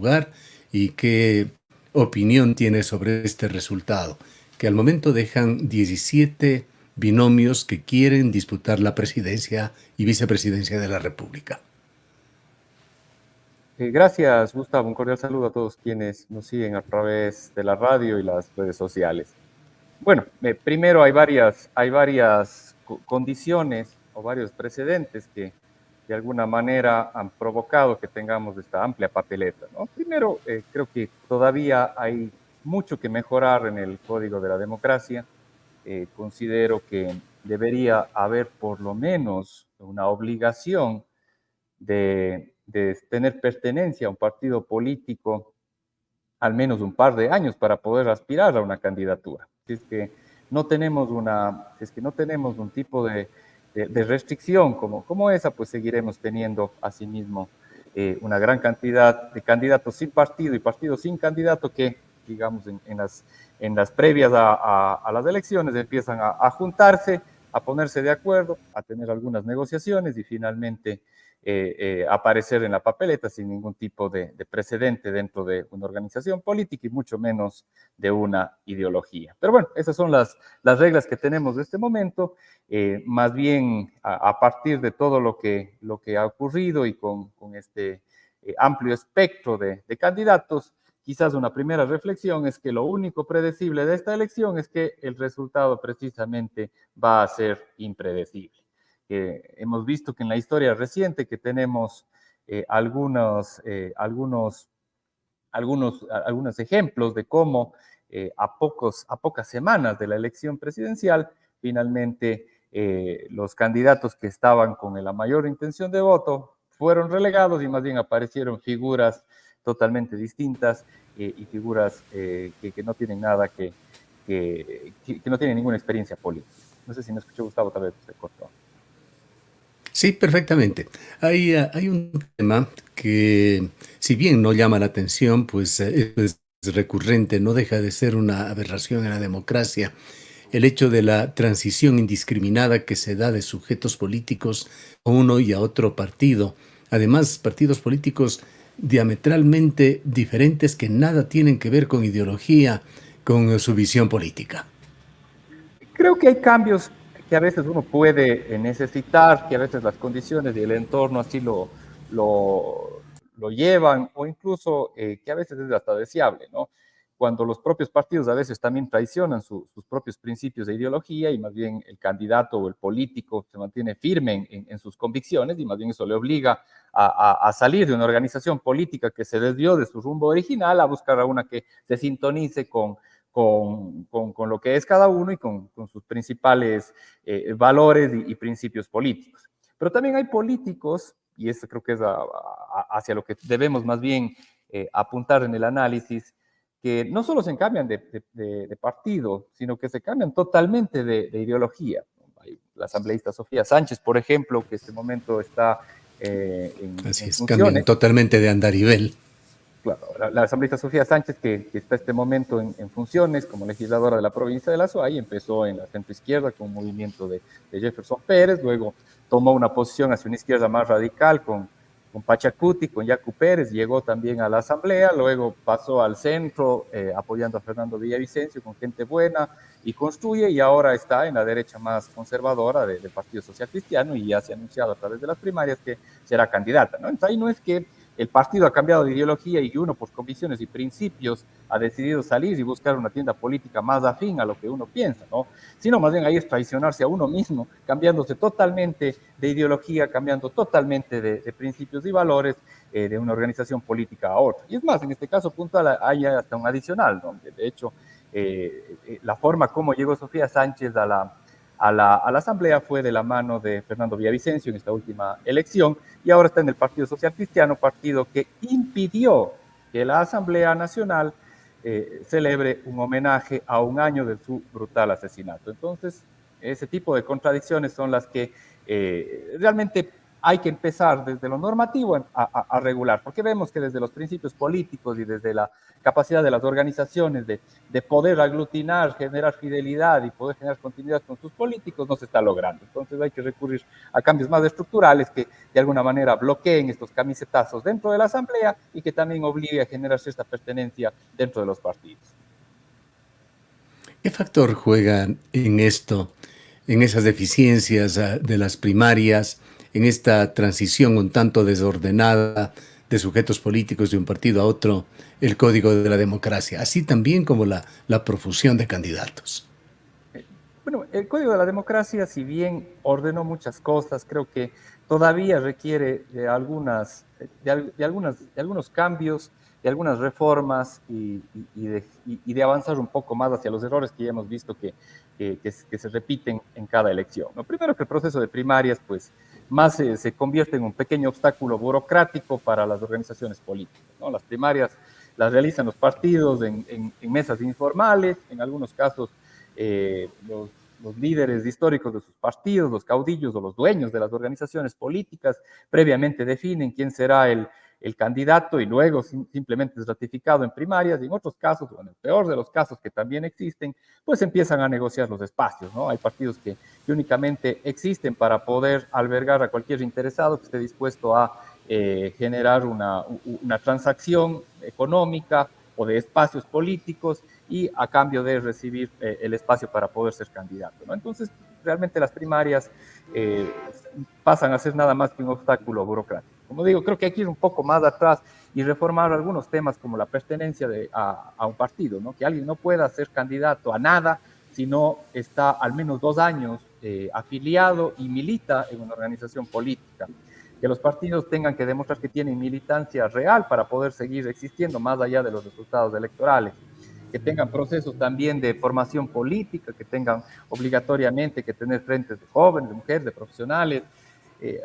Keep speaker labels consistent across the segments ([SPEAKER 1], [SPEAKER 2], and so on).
[SPEAKER 1] lugar y qué opinión tiene sobre este resultado, que al momento dejan 17 binomios que quieren disputar la presidencia y vicepresidencia de la República.
[SPEAKER 2] Gracias, Gustavo. Un cordial saludo a todos quienes nos siguen a través de la radio y las redes sociales. Bueno, primero hay varias condiciones o varios precedentes que de alguna manera han provocado que tengamos esta amplia papeleta, ¿no? Primero, creo que todavía hay mucho que mejorar en el Código de la Democracia. Considero que debería haber por lo menos una obligación de tener pertenencia a un partido político al menos un par de años para poder aspirar a una candidatura. Si es que no tenemos un tipo de restricción como esa, pues seguiremos teniendo asimismo una gran cantidad de candidatos sin partido y partidos sin candidato que, digamos, en las previas a las elecciones empiezan a juntarse, a ponerse de acuerdo, a tener algunas negociaciones y finalmente aparecer en la papeleta sin ningún tipo de precedente dentro de una organización política y mucho menos de una ideología. Pero bueno, esas son las reglas que tenemos de este momento. Más bien, a partir de todo lo que ha ocurrido y con este amplio espectro de candidatos, quizás una primera reflexión es que lo único predecible de esta elección es que el resultado precisamente va a ser impredecible. Hemos visto que en la historia reciente que tenemos algunos ejemplos de cómo a pocas semanas de la elección presidencial, finalmente los candidatos que estaban con la mayor intención de voto fueron relegados y más bien aparecieron figuras totalmente distintas y figuras que no tienen nada que no tienen ninguna experiencia política. No sé si me escuchó, Gustavo, tal vez se cortó.
[SPEAKER 1] Sí, perfectamente. Hay un tema que, si bien no llama la atención, pues es recurrente, no deja de ser una aberración en la democracia. El hecho de la transición indiscriminada que se da de sujetos políticos a uno y a otro partido. Además, partidos políticos diametralmente diferentes que nada tienen que ver con ideología, con su visión política.
[SPEAKER 2] Creo que hay cambios que a veces uno puede necesitar, que a veces las condiciones y el entorno así lo llevan, o incluso que a veces es hasta deseable, ¿no? Cuando los propios partidos a veces también traicionan sus propios principios de ideología y más bien el candidato o el político se mantiene firme en sus convicciones y más bien eso le obliga a salir de una organización política que se desvió de su rumbo original a buscar a una que se sintonice con lo que es cada uno y con sus principales valores y principios políticos. Pero también hay políticos, y eso creo que es hacia lo que debemos más bien apuntar en el análisis, que no solo se cambian de partido, sino que se cambian totalmente de ideología. Hay la asambleísta Sofía Sánchez, por ejemplo, que en este momento está
[SPEAKER 1] Así
[SPEAKER 2] en
[SPEAKER 1] es, cambian
[SPEAKER 2] funciones.
[SPEAKER 1] totalmente de andarivel.
[SPEAKER 2] Claro, la asambleísta Sofía Sánchez, que está este momento en funciones como legisladora de la provincia de La Suay, empezó en la centroizquierda con un movimiento de Jefferson Pérez, luego tomó una posición hacia una izquierda más radical con Pachacuti, con Yacu Pérez, llegó también a la asamblea, luego pasó al centro apoyando a Fernando Villavicencio con gente buena y construye, y ahora está en la derecha más conservadora del Partido Social Cristiano y ya se ha anunciado a través de las primarias que será candidata, ¿no? Entonces ahí no es que el partido ha cambiado de ideología y uno por convicciones y principios ha decidido salir y buscar una tienda política más afín a lo que uno piensa, ¿no? Sino más bien ahí es traicionarse a uno mismo, cambiándose totalmente de ideología, cambiando totalmente de principios y valores de una organización política a otra. Y es más, en este caso puntual hay hasta un adicional, ¿no? De hecho, la forma como llegó Sofía Sánchez a la asamblea fue de la mano de Fernando Villavicencio en esta última elección y ahora está en el Partido Social Cristiano, partido que impidió que la Asamblea Nacional celebre un homenaje a un año de su brutal asesinato. Entonces, ese tipo de contradicciones son las que realmente hay que empezar desde lo normativo a regular, porque vemos que desde los principios políticos y desde la capacidad de las organizaciones de poder aglutinar, generar fidelidad y poder generar continuidad con sus políticos, no se está logrando. Entonces hay que recurrir a cambios más estructurales que de alguna manera bloqueen estos camisetazos dentro de la Asamblea y que también obligue a generar cierta pertenencia dentro de los partidos.
[SPEAKER 1] ¿Qué factor juega en esto, en esas deficiencias de las primarias, en esta transición un tanto desordenada de sujetos políticos de un partido a otro, el código de la democracia, así también como la profusión de candidatos?
[SPEAKER 2] Bueno, el Código de la Democracia, si bien ordenó muchas cosas, creo que todavía requiere de algunos cambios, de algunas reformas y de avanzar un poco más hacia los errores que ya hemos visto que se repiten en cada elección. Lo primero que el proceso de primarias, pues, más se convierte en un pequeño obstáculo burocrático para las organizaciones políticas, ¿no? Las primarias las realizan los partidos en mesas informales, en algunos casos los líderes históricos de sus partidos, los caudillos o los dueños de las organizaciones políticas, previamente definen quién será el candidato y luego simplemente es ratificado en primarias y en otros casos, o en el peor de los casos que también existen, pues empiezan a negociar los espacios, ¿no? Hay partidos que únicamente existen para poder albergar a cualquier interesado que esté dispuesto a generar una transacción económica o de espacios políticos y a cambio de recibir el espacio para poder ser candidato, ¿no? Entonces, realmente las primarias eh, pasan a ser nada más que un obstáculo burocrático. Como digo, creo que hay que ir un poco más atrás y reformar algunos temas como la pertenencia a un partido, ¿no? Que alguien no pueda ser candidato a nada si no está al menos 2 años afiliado y milita en una organización política. Que los partidos tengan que demostrar que tienen militancia real para poder seguir existiendo más allá de los resultados electorales, que tengan procesos también de formación política, que tengan obligatoriamente que tener frentes de jóvenes, de mujeres, de profesionales. Eh,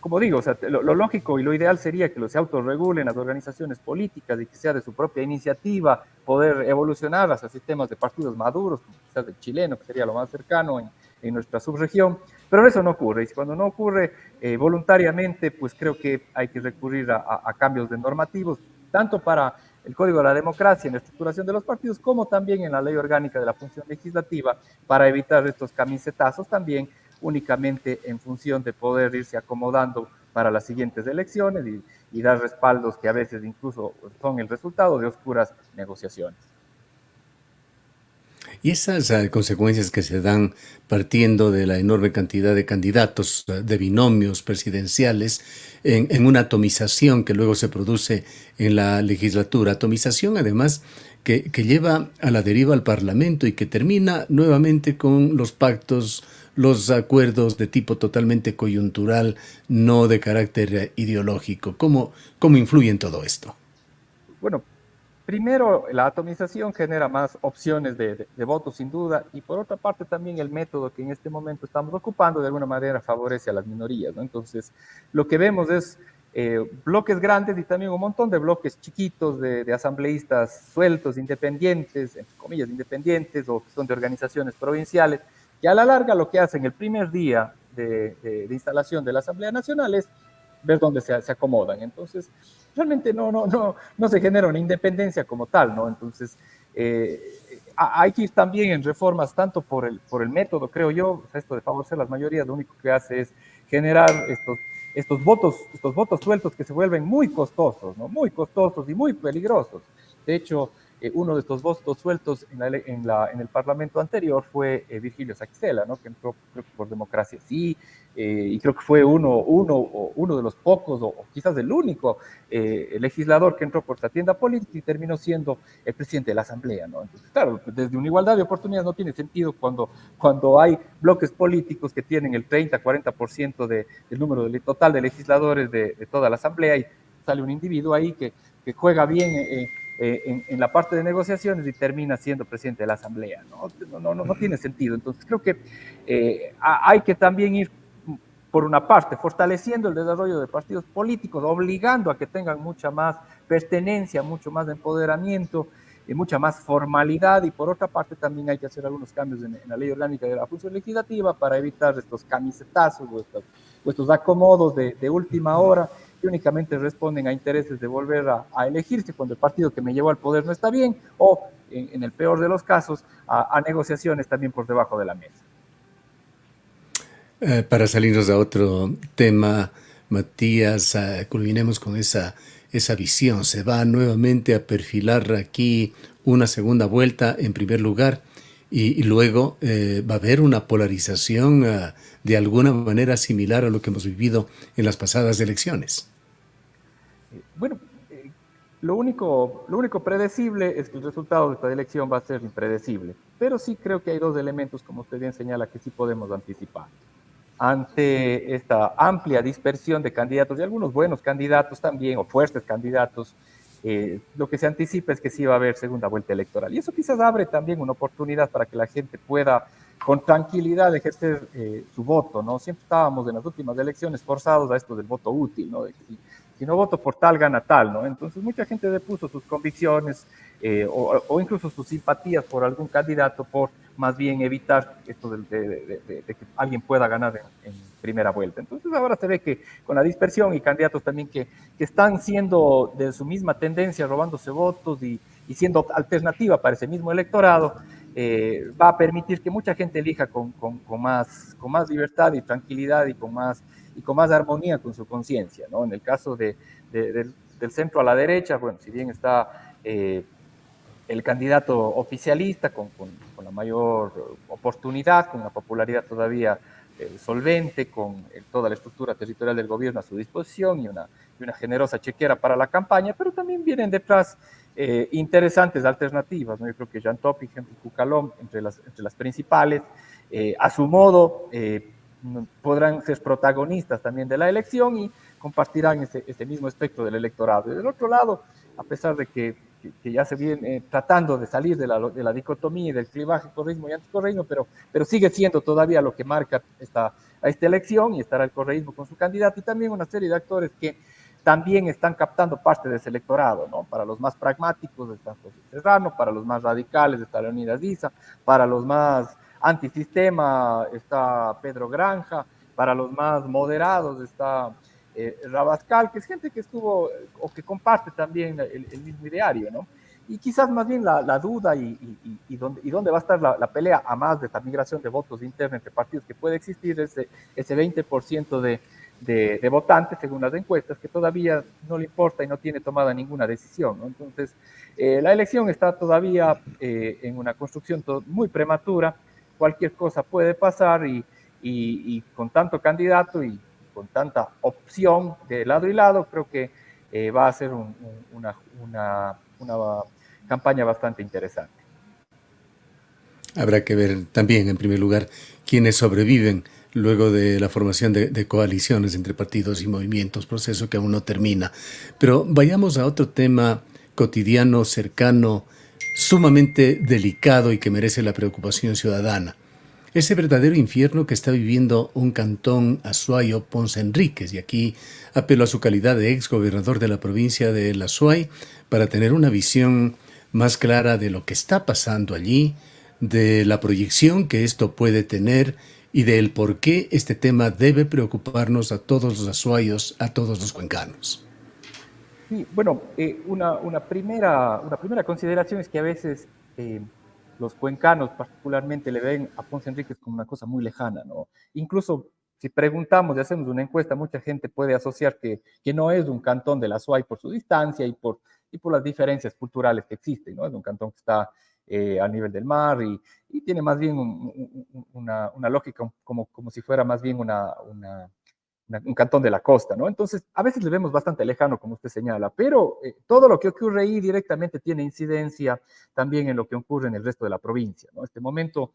[SPEAKER 2] Como digo, o sea, lo lógico y lo ideal sería que se autorregulen las organizaciones políticas y que sea de su propia iniciativa poder evolucionar hacia sistemas de partidos maduros, como quizás el chileno, que sería lo más cercano en nuestra subregión, pero eso no ocurre. Y cuando no ocurre voluntariamente, pues creo que hay que recurrir a cambios de normativos, tanto para el Código de la Democracia en la estructuración de los partidos, como también en la Ley Orgánica de la Función Legislativa, para evitar estos camisetazos también únicamente en función de poder irse acomodando para las siguientes elecciones y dar respaldos que a veces incluso son el resultado de oscuras negociaciones.
[SPEAKER 1] Y esas consecuencias que se dan partiendo de la enorme cantidad de candidatos, de binomios presidenciales, en una atomización que luego se produce en la legislatura, atomización además que lleva a la deriva al Parlamento y que termina nuevamente con los pactos, los acuerdos de tipo totalmente coyuntural, no de carácter ideológico. ¿Cómo influye en todo esto?
[SPEAKER 2] Bueno, primero, la atomización genera más opciones de votos, sin duda, y por otra parte también el método que en este momento estamos ocupando de alguna manera favorece a las minorías, ¿no? Entonces, lo que vemos es bloques grandes y también un montón de bloques chiquitos de asambleístas sueltos, independientes, entre comillas, independientes, o que son de organizaciones provinciales, que a la larga lo que hacen el primer día de instalación de la Asamblea Nacional es ver dónde se acomodan. Entonces, realmente no se genera una independencia como tal, ¿no? Entonces, hay que ir también en reformas tanto por el método, creo yo. O sea, esto de favorecer las mayorías lo único que hace es generar estos votos sueltos que se vuelven muy costosos, ¿no? Muy costosos y muy peligrosos. De hecho, uno de estos votos sueltos en el Parlamento anterior fue Virgilio Saquicela, ¿no? Que entró, creo que por Democracia Sí, y creo que fue uno de los pocos, o quizás el único legislador que entró por esta tienda política y terminó siendo el presidente de la Asamblea, ¿no? Entonces, claro, desde una igualdad de oportunidades no tiene sentido cuando hay bloques políticos que tienen el 30-40% del número total de legisladores de toda la Asamblea y sale un individuo ahí que juega bien en la parte de negociaciones y termina siendo presidente de la Asamblea. No tiene sentido. Entonces creo que hay que también ir, por una parte, fortaleciendo el desarrollo de partidos políticos, obligando a que tengan mucha más pertenencia, mucho más empoderamiento, mucha más formalidad, y por otra parte también hay que hacer algunos cambios en la ley orgánica de la función legislativa para evitar estos camisetazos o o estos acomodos de última hora que únicamente responden a intereses de volver a elegirse cuando el partido que me llevó al poder no está bien, o en el peor de los casos, a negociaciones también por debajo de la mesa.
[SPEAKER 1] Para salirnos a otro tema, Matías, culminemos con esa visión. Se va nuevamente a perfilar aquí una segunda vuelta en primer lugar y luego va a haber una polarización de alguna manera similar a lo que hemos vivido en las pasadas elecciones.
[SPEAKER 2] Bueno, lo único predecible es que el resultado de esta elección va a ser impredecible, pero sí creo que hay dos elementos, como usted bien señala, que sí podemos anticipar. Ante esta amplia dispersión de candidatos y algunos buenos candidatos también, o fuertes candidatos, lo que se anticipa es que sí va a haber segunda vuelta electoral. Y eso quizás abre también una oportunidad para que la gente pueda con tranquilidad ejercer su voto, ¿no? Siempre estábamos en las últimas elecciones forzados a esto del voto útil, ¿no? De que si no voto por tal, gana tal, ¿no? Entonces mucha gente depuso sus convicciones o incluso sus simpatías por algún candidato por más bien evitar esto de que alguien pueda ganar en primera vuelta. Entonces ahora se ve que con la dispersión y candidatos también que están siendo de su misma tendencia, robándose votos y siendo alternativa para ese mismo electorado, va a permitir que mucha gente elija con más libertad y tranquilidad y con más armonía con su conciencia, ¿no? En el caso del centro a la derecha, bueno, si bien está el candidato oficialista con la mayor oportunidad, con una popularidad todavía solvente, con toda la estructura territorial del gobierno a su disposición y una generosa chequera para la campaña, pero también vienen detrás interesantes alternativas, ¿no? Yo creo que Jean Topic, Henry Cucalón, entre las principales, a su modo, podrán ser protagonistas también de la elección y compartirán este mismo espectro del electorado. Y del otro lado, a pesar de que ya se viene tratando de salir de la dicotomía y del clivaje correísmo y anticorreísmo, pero sigue siendo todavía lo que marca a esta elección y estará el correísmo con su candidato y también una serie de actores que también están captando parte de ese electorado, ¿no? Para los más pragmáticos está José Serrano, para los más radicales está Leonidas Issa, para los más antisistema está Pedro Granja, para los más moderados está Rabascal, que es gente que estuvo o que comparte también el mismo ideario, ¿no? Y quizás más bien la duda y dónde va a estar la pelea, a más de esta migración de votos interna entre partidos que puede existir, ese 20% de votantes, según las encuestas, que todavía no le importa y no tiene tomada ninguna decisión, ¿no? Entonces, la elección está todavía en una construcción muy prematura, cualquier cosa puede pasar y con tanto candidato y con tanta opción de lado y lado, creo que va a ser una campaña bastante interesante.
[SPEAKER 1] Habrá que ver también, en primer lugar, quiénes sobreviven luego de la formación de coaliciones entre partidos y movimientos, proceso que aún no termina. Pero vayamos a otro tema cotidiano, cercano, sumamente delicado y que merece la preocupación ciudadana. Ese verdadero infierno que está viviendo un cantón Azuayo Ponce Enríquez, y aquí apelo a su calidad de ex gobernador de la provincia de La Azuay para tener una visión más clara de lo que está pasando allí, de la proyección que esto puede tener y del por qué este tema debe preocuparnos a todos los azuayos, a todos los cuencanos.
[SPEAKER 2] Sí, bueno, una primera consideración es que a veces los cuencanos particularmente le ven a Ponce Enríquez como una cosa muy lejana, ¿no? Incluso si preguntamos y hacemos una encuesta, mucha gente puede asociar que no es un cantón de la SUAY por su distancia y por las diferencias culturales que existen, ¿no? Es un cantón que está a nivel del mar y tiene más bien una lógica como si fuera más bien un cantón de la costa, ¿no? Entonces, a veces le vemos bastante lejano, como usted señala, pero todo lo que ocurre ahí directamente tiene incidencia también en lo que ocurre en el resto de la provincia, ¿no? En este momento,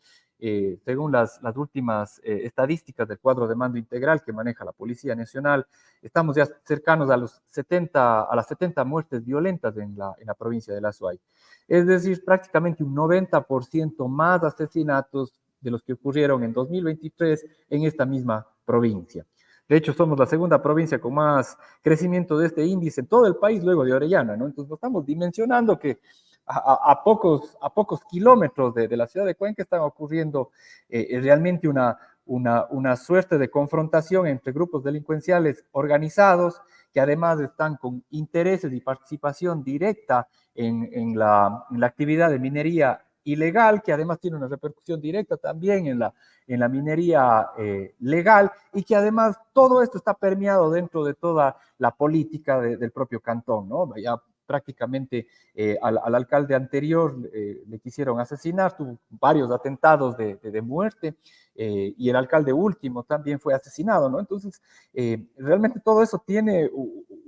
[SPEAKER 2] según las últimas estadísticas del cuadro de mando integral que maneja la Policía Nacional, estamos ya cercanos a las 70 muertes violentas en la provincia de La Azuay. Es decir, prácticamente un 90% más asesinatos de los que ocurrieron en 2023 en esta misma provincia. De hecho, somos la segunda provincia con más crecimiento de este índice en todo el país, luego de Orellana, ¿no? Entonces, no estamos dimensionando que a pocos kilómetros de la ciudad de Cuenca están ocurriendo realmente una suerte de confrontación entre grupos delincuenciales organizados que además están con intereses y participación directa en la actividad de minería ilegal, que además tiene una repercusión directa también en la minería legal, y que además todo esto está permeado dentro de toda la política del propio cantón, ¿no? Ya prácticamente al alcalde anterior le quisieron asesinar, tuvo varios atentados de muerte, y el alcalde último también fue asesinado, ¿no? Entonces, realmente todo eso tiene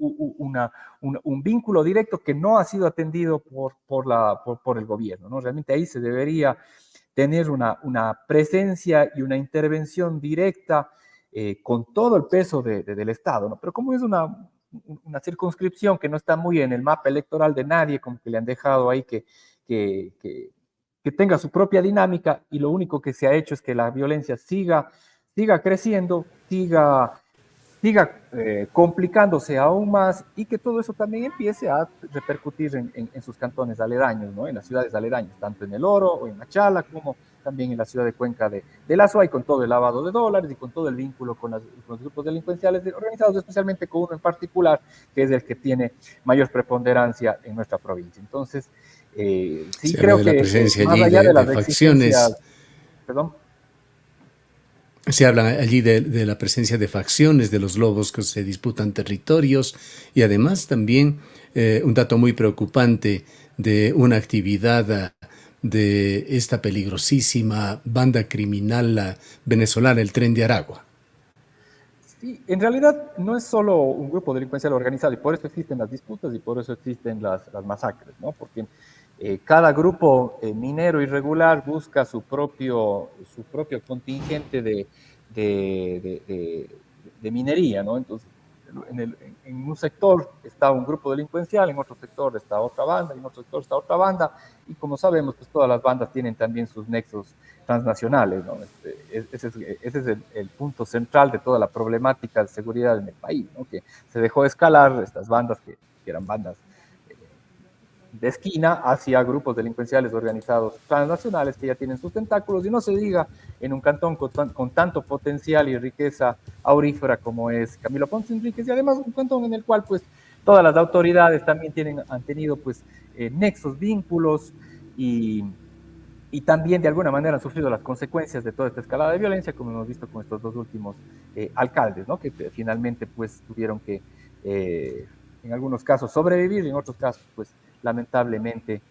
[SPEAKER 2] un vínculo directo que no ha sido atendido por el gobierno, ¿no? Realmente ahí se debería tener una presencia y una intervención directa con todo el peso del Estado, ¿no? Pero como es una circunscripción que no está muy en el mapa electoral de nadie, como que le han dejado ahí que, que, que tenga su propia dinámica, y lo único que se ha hecho es que la violencia siga creciendo, siga complicándose aún más, y que todo eso también empiece a repercutir en sus cantones aledaños, ¿no? En las ciudades aledañas, tanto en El Oro o en Machala, como también en la ciudad de Cuenca de la Azuay, con todo el lavado de dólares y con todo el vínculo con los grupos delincuenciales organizados, especialmente con uno en particular, que es el que tiene mayor preponderancia en nuestra provincia. Entonces, sí
[SPEAKER 1] Se habla
[SPEAKER 2] creo
[SPEAKER 1] de la
[SPEAKER 2] que
[SPEAKER 1] presencia
[SPEAKER 2] más
[SPEAKER 1] allí
[SPEAKER 2] allá de
[SPEAKER 1] de
[SPEAKER 2] las exigencias,
[SPEAKER 1] facciones.
[SPEAKER 2] perdón.
[SPEAKER 1] Se habla allí de la presencia de facciones, de los lobos que se disputan territorios y además también un dato muy preocupante de una actividad de esta peligrosísima banda criminal venezolana, el Tren de Aragua.
[SPEAKER 2] Sí, en realidad no es solo un grupo delincuencial organizado, y por eso existen las disputas y por eso existen las masacres, ¿no? Porque cada grupo minero irregular busca su propio contingente de minería, ¿no? Entonces, en un sector está un grupo delincuencial, en otro sector está otra banda, en otro sector está otra banda, y como sabemos, pues todas las bandas tienen también sus nexos transnacionales, ¿no? Ese es el punto central de toda la problemática de seguridad en el país, ¿no? Que se dejó de escalar estas bandas que eran bandas eh, de esquina hacia grupos delincuenciales organizados transnacionales que ya tienen sus tentáculos, y no se diga en un cantón con tanto potencial y riqueza aurífera como es Camilo Ponce Enríquez, y además un cantón en el cual pues todas las autoridades también han tenido pues nexos, vínculos, y, y también de alguna manera han sufrido las consecuencias de toda esta escalada de violencia, como hemos visto con estos dos últimos alcaldes, ¿no? Que finalmente pues tuvieron que, en algunos casos, sobrevivir, y en otros casos, pues lamentablemente,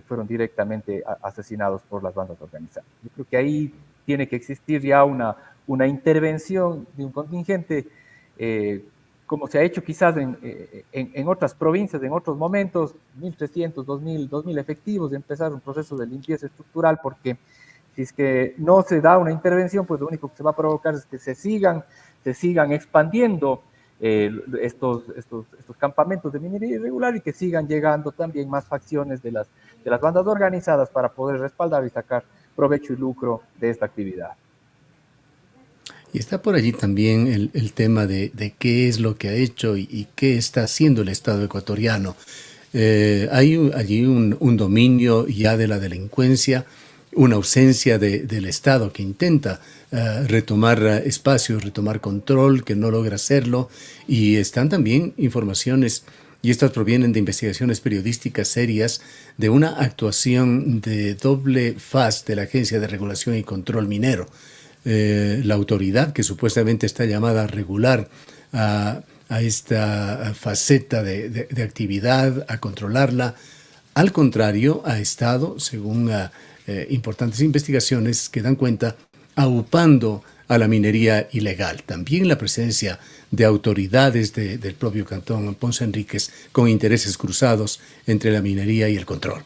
[SPEAKER 2] fueron directamente asesinados por las bandas organizadas. Yo creo que ahí tiene que existir ya una intervención de un contingente, eh, como se ha hecho quizás en otras provincias, en otros momentos, 1.300, 2.000 efectivos, de empezar un proceso de limpieza estructural, porque si es que no se da una intervención, pues lo único que se va a provocar es que se sigan expandiendo estos campamentos de minería irregular, y que sigan llegando también más facciones de las bandas organizadas para poder respaldar y sacar provecho y lucro de esta actividad.
[SPEAKER 1] Y está por allí también el tema de qué es lo que ha hecho y qué está haciendo el Estado ecuatoriano. Hay allí un dominio ya de la delincuencia, una ausencia del Estado que intenta retomar espacios, retomar control, que no logra hacerlo, y están también informaciones, y estas provienen de investigaciones periodísticas serias, de una actuación de doble faz de la Agencia de Regulación y Control Minero. La autoridad que supuestamente está llamada a regular a esta faceta de actividad, a controlarla, al contrario, ha estado, según importantes investigaciones que dan cuenta, aupando a la minería ilegal. También la presencia de autoridades del propio cantón Ponce Enríquez con intereses cruzados entre la minería y el control.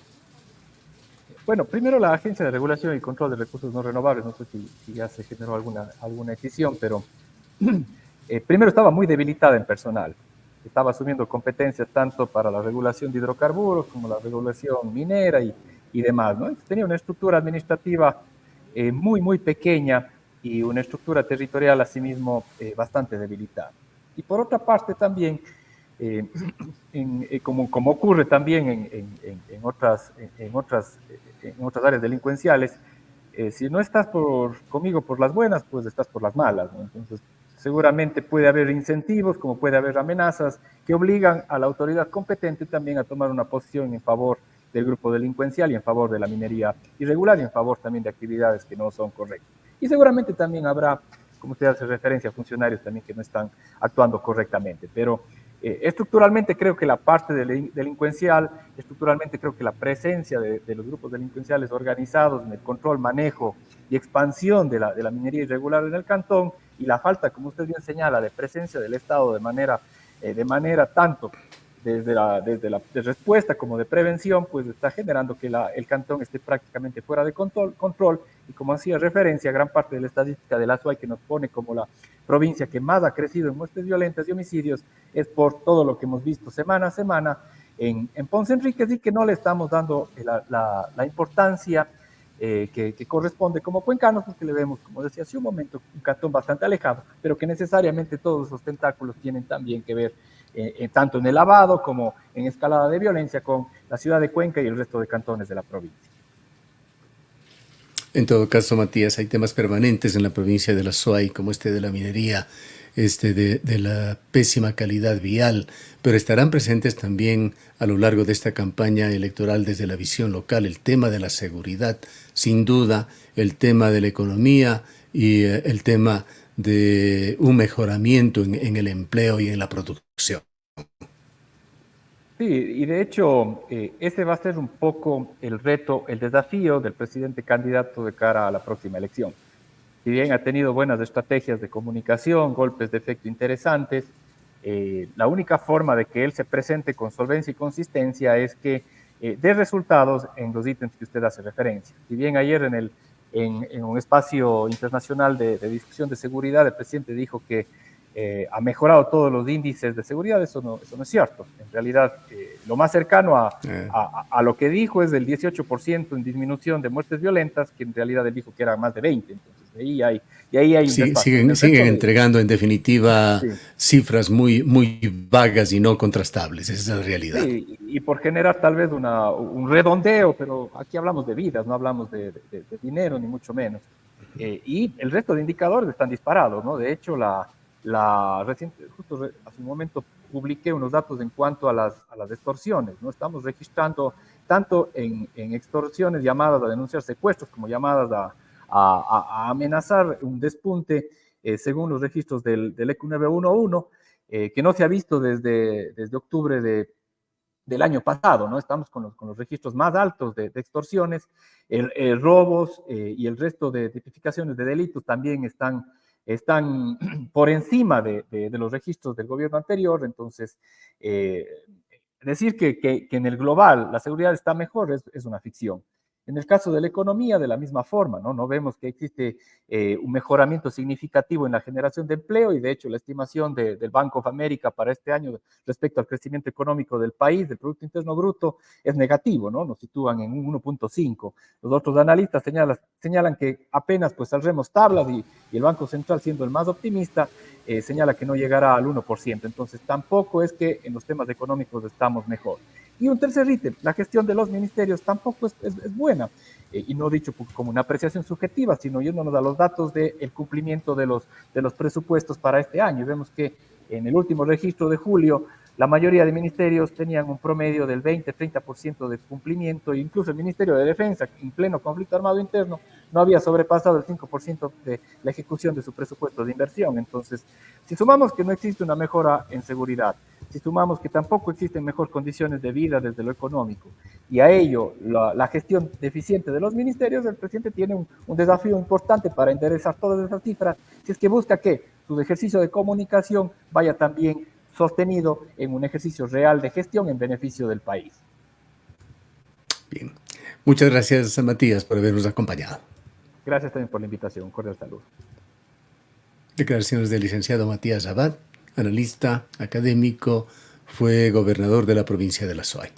[SPEAKER 2] Bueno, primero la Agencia de Regulación y Control de Recursos No Renovables, no sé si ya se generó alguna decisión, pero primero estaba muy debilitada en personal. Estaba asumiendo competencias tanto para la regulación de hidrocarburos como la regulación minera y demás, ¿no? Entonces, tenía una estructura administrativa muy pequeña, y una estructura territorial asimismo bastante debilitada. Y por otra parte también, eh, como ocurre también en otras áreas delincuenciales, si no estás conmigo por las buenas, pues estás por las malas, ¿no? Entonces, seguramente puede haber incentivos, como puede haber amenazas, que obligan a la autoridad competente también a tomar una posición en favor del grupo delincuencial y en favor de la minería irregular y en favor también de actividades que no son correctas. Y seguramente también habrá, como usted hace referencia, funcionarios también que no están actuando correctamente, pero estructuralmente creo que la parte delincuencial, estructuralmente creo que la presencia de los grupos delincuenciales organizados en el control, manejo y expansión de la minería irregular en el cantón y la falta, como usted bien señala, de presencia del Estado de manera tanto desde la de respuesta como de prevención, pues está generando que el cantón esté prácticamente fuera de control y como hacía referencia, gran parte de la estadística de la SUAY que nos pone como la provincia que más ha crecido en muertes violentas y homicidios es por todo lo que hemos visto semana a semana en Ponce Enríquez y que no le estamos dando la importancia que corresponde como cuencanos, porque le vemos, como decía hace un momento, un cantón bastante alejado, pero que necesariamente todos esos tentáculos tienen también que ver tanto en el lavado como en escalada de violencia con la ciudad de Cuenca y el resto de cantones de la provincia.
[SPEAKER 1] En todo caso, Matías, hay temas permanentes en la provincia de la SOAY, como este de la minería, este de la pésima calidad vial, pero estarán presentes también a lo largo de esta campaña electoral desde la visión local el tema de la seguridad, sin duda, el tema de la economía y el tema de un mejoramiento en el empleo y en la producción.
[SPEAKER 2] Sí, y de hecho, ese va a ser un poco el reto, el desafío del presidente candidato de cara a la próxima elección. Si bien ha tenido buenas estrategias de comunicación, golpes de efecto interesantes, la única forma de que él se presente con solvencia y consistencia es que dé resultados en los ítems que usted hace referencia. Si bien ayer en un espacio internacional de discusión de seguridad, el presidente dijo que ha mejorado todos los índices de seguridad, eso no es cierto. En realidad, lo más cercano a lo que dijo es del 18% en disminución de muertes violentas, que en realidad él dijo que era más de 20%. Entonces, ahí hay un
[SPEAKER 1] Sí,
[SPEAKER 2] desfase.
[SPEAKER 1] siguen entregando en definitiva
[SPEAKER 2] Sí,
[SPEAKER 1] cifras muy vagas y no contrastables, esa es la realidad.
[SPEAKER 2] sí, y por generar tal vez un redondeo, pero aquí hablamos de vidas, no hablamos de dinero, ni mucho menos. Y el resto de indicadores están disparados, ¿no? De hecho, justo hace un momento publiqué unos datos en cuanto a las extorsiones, ¿no? Estamos registrando tanto en extorsiones, llamadas a denunciar secuestros, como llamadas a amenazar un despunte, según los registros del ECU 911, que no se ha visto desde octubre del año pasado, ¿no? Estamos con los registros más altos de extorsiones, robos y el resto de tipificaciones de delitos también están por encima de los registros del gobierno anterior, entonces decir que en el global la seguridad está mejor es una ficción. En el caso de la economía, de la misma forma, ¿no? No vemos que existe un mejoramiento significativo en la generación de empleo y de hecho la estimación del Bank of America para este año respecto al crecimiento económico del país, del Producto Interno Bruto, es negativo, ¿no? Nos sitúan en un 1.5. Los otros analistas señalan que apenas pues saldremos tablas y el Banco Central, siendo el más optimista, señala que no llegará al 1%. Entonces tampoco es que en los temas económicos estamos mejor. Y un tercer ítem, la gestión de los ministerios tampoco es buena, y no dicho como una apreciación subjetiva, sino yéndonos a los datos del cumplimiento de los presupuestos para este año. Y vemos que en el último registro de julio, la mayoría de ministerios tenían un promedio del 20-30% de cumplimiento, e incluso el Ministerio de Defensa, en pleno conflicto armado interno, no había sobrepasado el 5% de la ejecución de su presupuesto de inversión. Entonces, si sumamos que no existe una mejora en seguridad, si sumamos que tampoco existen mejores condiciones de vida desde lo económico, y a ello la gestión deficiente de los ministerios, el presidente tiene un desafío importante para enderezar todas esas cifras, si es que busca que su ejercicio de comunicación vaya también sostenido en un ejercicio real de gestión en beneficio del país.
[SPEAKER 1] Bien. Muchas gracias, Matías, por habernos acompañado.
[SPEAKER 2] Gracias también por la invitación. Un cordial saludo.
[SPEAKER 1] Declaraciones del licenciado Matías Abad, analista académico, fue gobernador de la provincia de la SOAY.